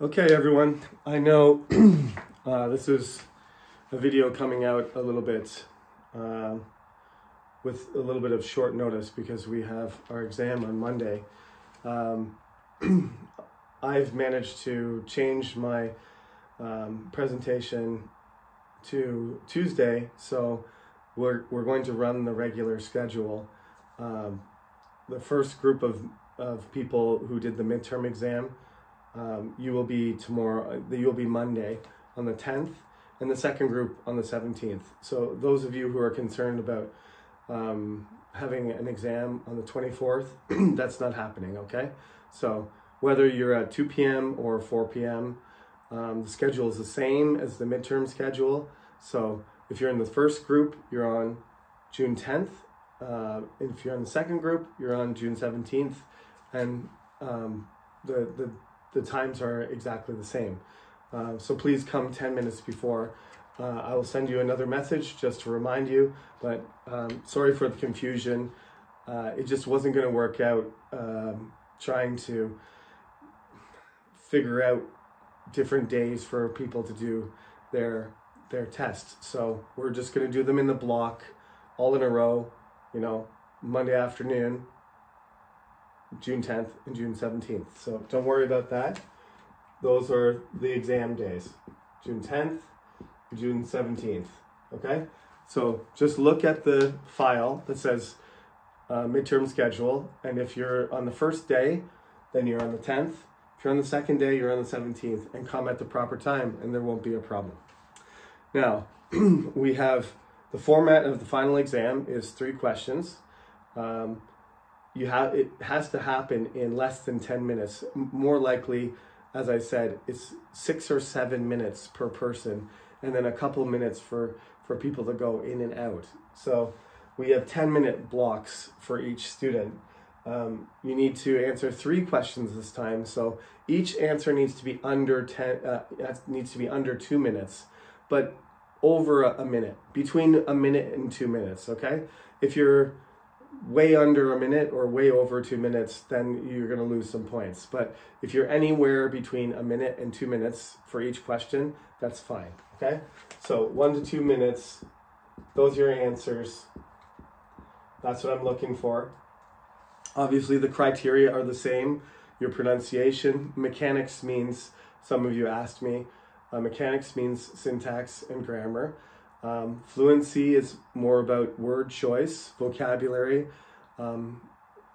Okay, everyone, I know this is a video coming out a little bit with a little bit of short notice because we have our exam on Monday. I've managed to change my presentation to Tuesday, so we're going to run the regular schedule. The first group of people who did the midterm exam, you will be tomorrow, you'll be Monday on the 10th, and the second group on the 17th. So those of you who are concerned about having an exam on the 24th, that's not happening, okay? So whether you're at 2 p.m. or 4 p.m., the schedule is the same as the midterm schedule. So if you're in the first group, you're on June 10th. If you're in the second group, you're on June 17th, and the times are exactly the same. So please come 10 minutes before. I will send you another message just to remind you, but sorry for the confusion. It just wasn't going to work out trying to figure out different days for people to do their tests. So we're just going to do them in the block, all in a row, you know, Monday afternoon, June 10th and June 17th. So don't worry about that. Those are the exam days, June 10th, June 17th, okay? So just look at the file that says midterm schedule, and if you're on the first day, then you're on the 10th. If you're on the second day, you're on the 17th, and come at the proper time, and there won't be a problem. Now, we have the format of the final exam is 3 questions. It has to happen in less than 10 minutes. More likely, as I said, it's 6 or 7 minutes per person, and then a couple minutes for people to go in and out. So we have 10-minute blocks for each student. You need to answer 3 questions this time, so each answer needs to be under 2 minutes, but over a minute, between a minute and 2 minutes, okay? If you're way under a minute or way over 2 minutes, then you're going to lose some points. But if you're anywhere between a minute and 2 minutes for each question, that's fine, okay? So 1 to 2 minutes, those are your answers. That's what I'm looking for. Obviously, the criteria are the same. Your pronunciation, mechanics means, some of you asked me, mechanics means syntax and grammar. Fluency is more about word choice, vocabulary,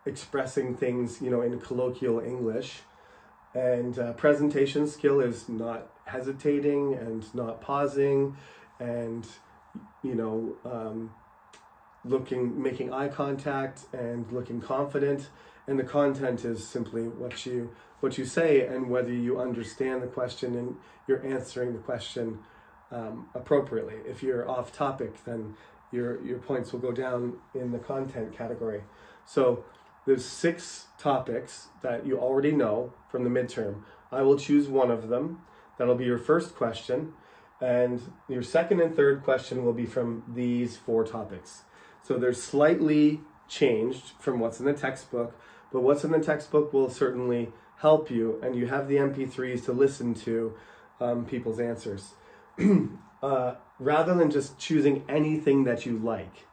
expressing things, you know, in colloquial English. And presentation skill is not hesitating and not pausing, and, you know, making eye contact and looking confident. And the content is simply what you say and whether you understand the question and you're answering the question appropriately. If you're off topic, then your points will go down in the content category. So there's 6 topics that you already know from the midterm. I will choose one of them. That'll be your first question, and your second and third question will be from these 4 topics. So they're slightly changed from what's in the textbook, but what's in the textbook will certainly help you, and you have the MP3s to listen to people's answers. Rather than just choosing anything that you like,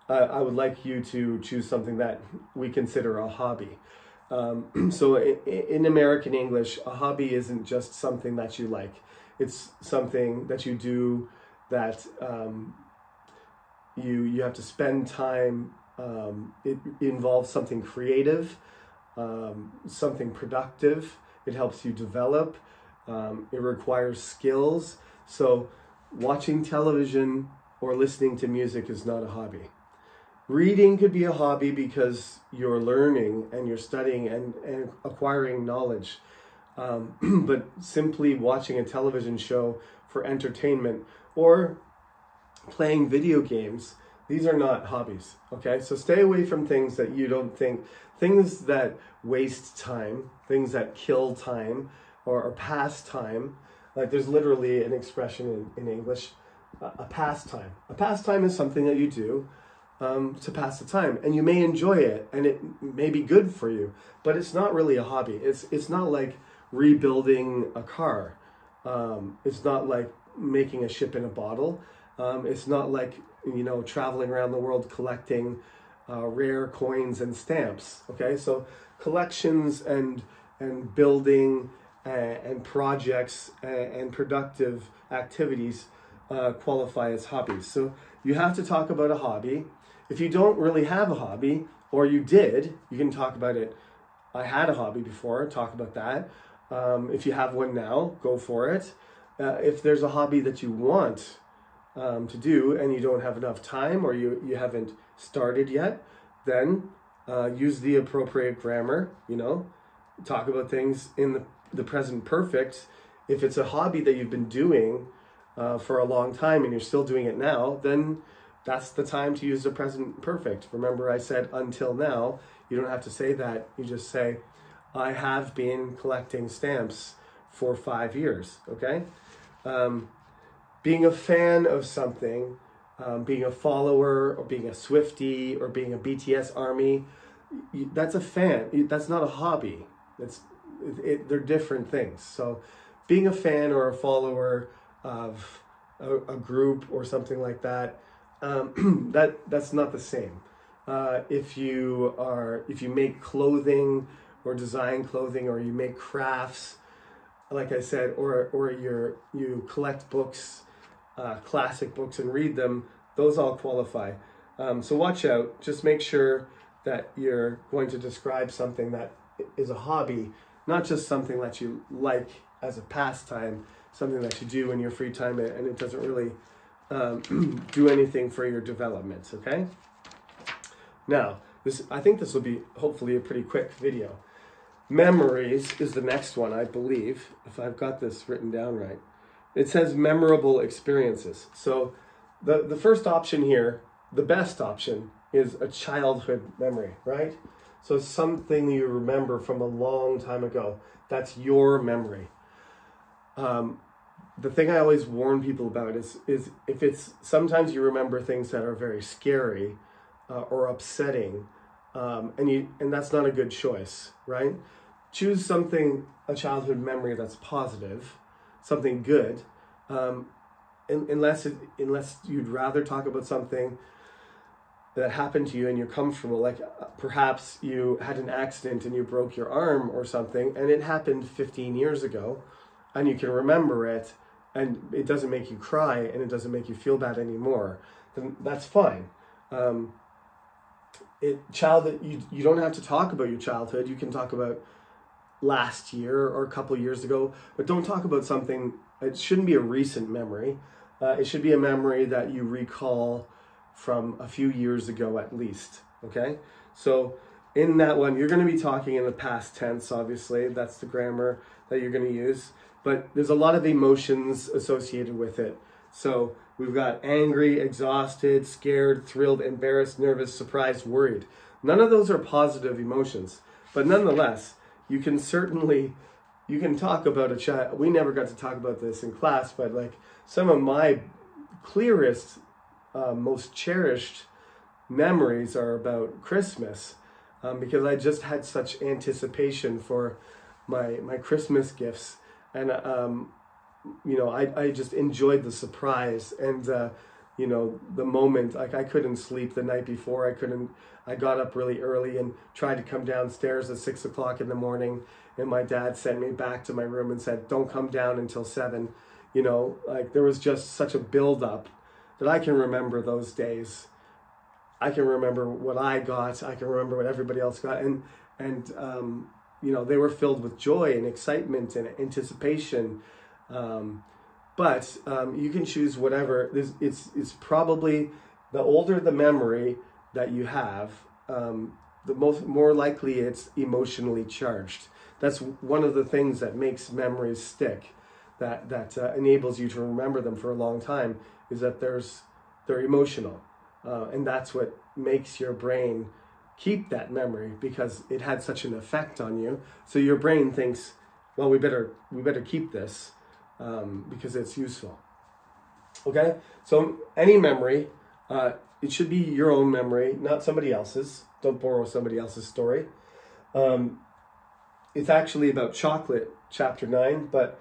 I would like you to choose something that we consider a hobby. So in American English, a hobby isn't just something that you like. It's something that you do that you have to spend time. It involves something creative, something productive. It helps you develop. It requires skills. So watching television or listening to music is not a hobby. Reading could be a hobby because you're learning and you're studying and acquiring knowledge. But simply watching a television show for entertainment or playing video games, these are not hobbies, okay? So stay away from things that you don't think, things that waste time, things that kill time or pass time. Like there's literally an expression in English, a pastime. A pastime is something that you do to pass the time, and you may enjoy it, and it may be good for you, but it's not really a hobby. It's not like rebuilding a car. It's not like making a ship in a bottle. It's not like, traveling around the world collecting rare coins and stamps. Okay, so collections and building and projects and productive activities qualify as hobbies. So you have to talk about a hobby. If you don't really have a hobby, or you did, you can talk about it. I had a hobby before, talk about that. If you have one now, go for it. If there's a hobby that you want to do and you don't have enough time, or you haven't started yet, then use the appropriate grammar, talk about things in the present perfect. If it's a hobby that you've been doing for a long time and you're still doing it now, then that's the time to use the present perfect. Remember, I said until now. You don't have to say that. You just say, I have been collecting stamps for 5 years, okay? Being a fan of something, being a follower, or being a Swiftie, or being a BTS army, that's a fan. That's not a hobby. They're different things. So being a fan or a follower of a group or something like that, that's not the same. If you make clothing or design clothing, or you make crafts, like I said, or you collect books, classic books, and read them, those all qualify. So watch out. Just make sure that you're going to describe something that is a hobby, not just something that you like as a pastime, something that you do in your free time and it doesn't really do anything for your development, okay? Now, I think this will be hopefully a pretty quick video. Memories is the next one, I believe, if I've got this written down right. It says memorable experiences. So the first option here, the best option, is a childhood memory, right? So something you remember from a long time ago. That's your memory. The thing I always warn people about is if it's, sometimes you remember things that are very scary or upsetting, and that's not a good choice, right? Choose something, a childhood memory that's positive, something good, unless you'd rather talk about something that happened to you and you're comfortable, like perhaps you had an accident and you broke your arm or something, and it happened 15 years ago, and you can remember it, and it doesn't make you cry and it doesn't make you feel bad anymore, then that's fine. You don't have to talk about your childhood. You can talk about last year or a couple years ago, but don't talk about something. It shouldn't be a recent memory. It should be a memory that you recall from a few years ago at least, okay? So in that one, you're going to be talking in the past tense, obviously. That's the grammar that you're going to use. But there's a lot of emotions associated with it. So we've got angry, exhausted, scared, thrilled, embarrassed, nervous, surprised, worried. None of those are positive emotions. But nonetheless, you can talk about a child. We never got to talk about this in class, but like some of my clearest, most cherished memories are about Christmas, because I just had such anticipation for my Christmas gifts, and I just enjoyed the surprise and the moment. Like I couldn't sleep the night before. I got up really early and tried to come downstairs at 6 o'clock in the morning, and my dad sent me back to my room and said, "Don't come down until 7." Like there was just such a build-up that I can remember those days. I can remember what I got. I can remember what everybody else got, and they were filled with joy and excitement and anticipation. But you can choose whatever. It's probably, the older the memory that you have, the more likely it's emotionally charged. That's one of the things that makes memories stick, that enables you to remember them for a long time, is that they're emotional, and that's what makes your brain keep that memory, because it had such an effect on you. So your brain thinks, well, we better keep this because it's useful. Okay, so any memory, it should be your own memory, not somebody else's. Don't borrow somebody else's story. it's actually about chocolate, chapter 9, but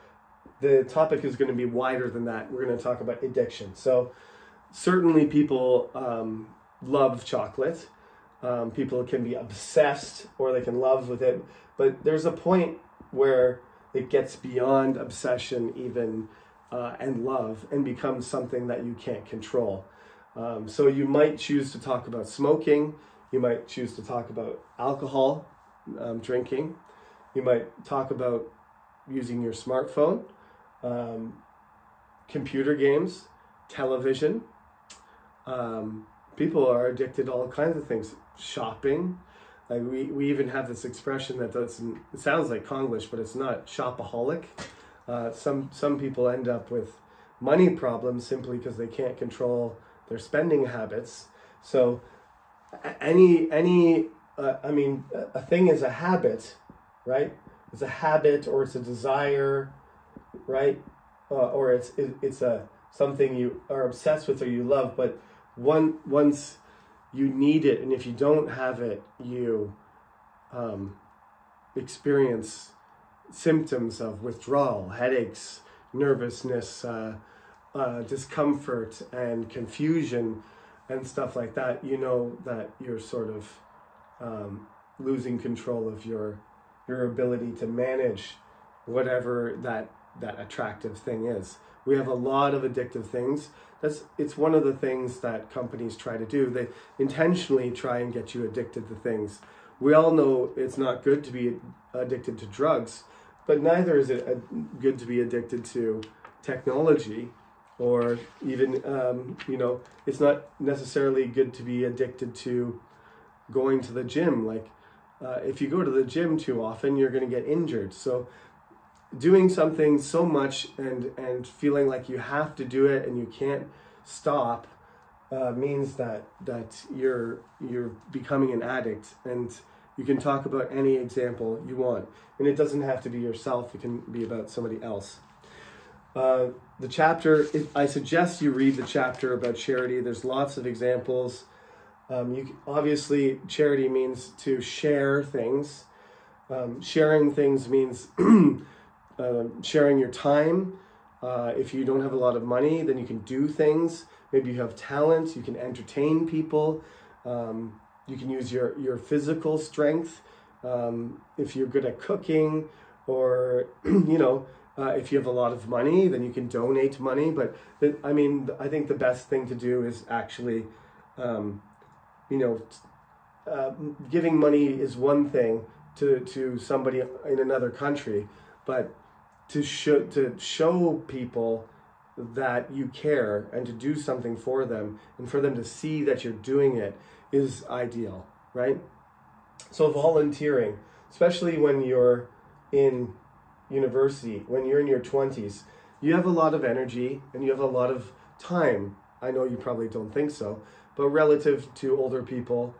the topic is going to be wider than that. We're going to talk about addiction. So certainly people love chocolate. People can be obsessed or they can love with it. But there's a point where it gets beyond obsession even and love and becomes something that you can't control. So you might choose to talk about smoking. You might choose to talk about alcohol, drinking. You might talk about using your smartphone, computer games, television. People are addicted to all kinds of things. Shopping. Like we even have this expression that doesn't, it sounds like Konglish, but it's not, shopaholic. Some people end up with money problems simply because they can't control their spending habits. So I mean, a thing is a habit, right? It's a habit, or it's a desire, right? Or it's a something you are obsessed with or you love, but once you need it, and if you don't have it, you experience symptoms of withdrawal, headaches, nervousness, discomfort, and confusion, and stuff like that. You know that you're sort of losing control of your ability to manage whatever that attractive thing is. We have a lot of addictive things. It's one of the things that companies try to do. They intentionally try and get you addicted to things. We all know it's not good to be addicted to drugs, but neither is it good to be addicted to technology, or even, it's not necessarily good to be addicted to going to the gym. Like, if you go to the gym too often, you're going to get injured. So doing something so much and feeling like you have to do it and you can't stop means that you're becoming an addict. And you can talk about any example you want, and it doesn't have to be yourself. It can be about somebody else. The chapter, I suggest you read the chapter about charity. There's lots of examples. Obviously, charity means to share things. Sharing things means sharing your time. If you don't have a lot of money, then you can do things. Maybe you have talent, you can entertain people. You can use your physical strength. If you're good at cooking, or, if you have a lot of money, then you can donate money. But I think the best thing to do is actually, giving money is one thing to somebody in another country, but to show people that you care and to do something for them and for them to see that you're doing it is ideal, right? So volunteering, especially when you're in university, when you're in your 20s, you have a lot of energy and you have a lot of time. I know you probably don't think so, but relative to older people,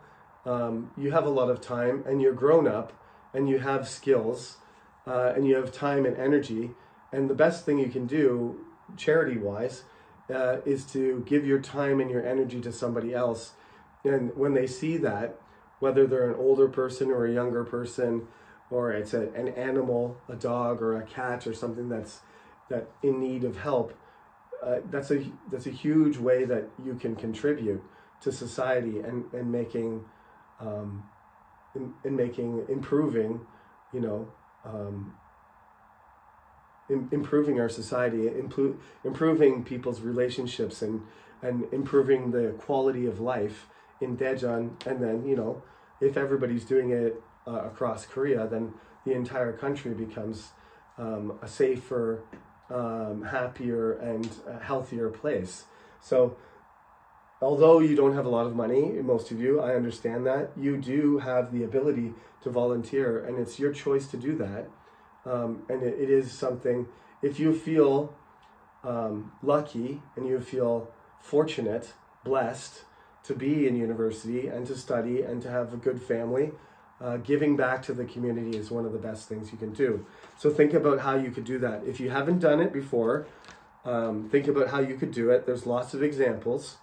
you have a lot of time and you're grown up and you have skills and you have time and energy. And the best thing you can do, charity-wise, is to give your time and your energy to somebody else. And when they see that, whether they're an older person or a younger person, or it's an animal, a dog or a cat or something that's in need of help, that's a huge way that you can contribute to society and making improving, improving our society, improving people's relationships, and improving the quality of life in Daejeon. And then, if everybody's doing it across Korea, then the entire country becomes a safer, happier, and healthier place. So although you don't have a lot of money, most of you, I understand that, you do have the ability to volunteer, and it's your choice to do that. And it is something, if you feel lucky and you feel fortunate, blessed to be in university and to study and to have a good family, giving back to the community is one of the best things you can do. So think about how you could do that. If you haven't done it before, think about how you could do it. There's lots of examples,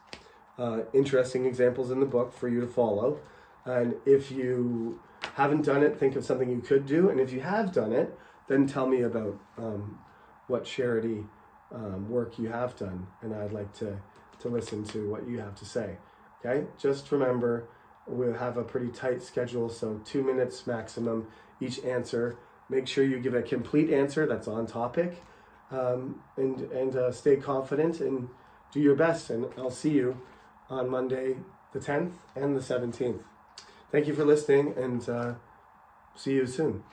interesting examples in the book for you to follow. And if you haven't done it, think of something you could do. And if you have done it, then tell me about what charity work you have done. And I'd like to listen to what you have to say. Okay? Just remember, we'll have a pretty tight schedule, so 2 minutes maximum each answer. Make sure you give a complete answer that's on topic, and stay confident and do your best. And I'll see you on Monday the 10th and the 17th. Thank you for listening, and see you soon.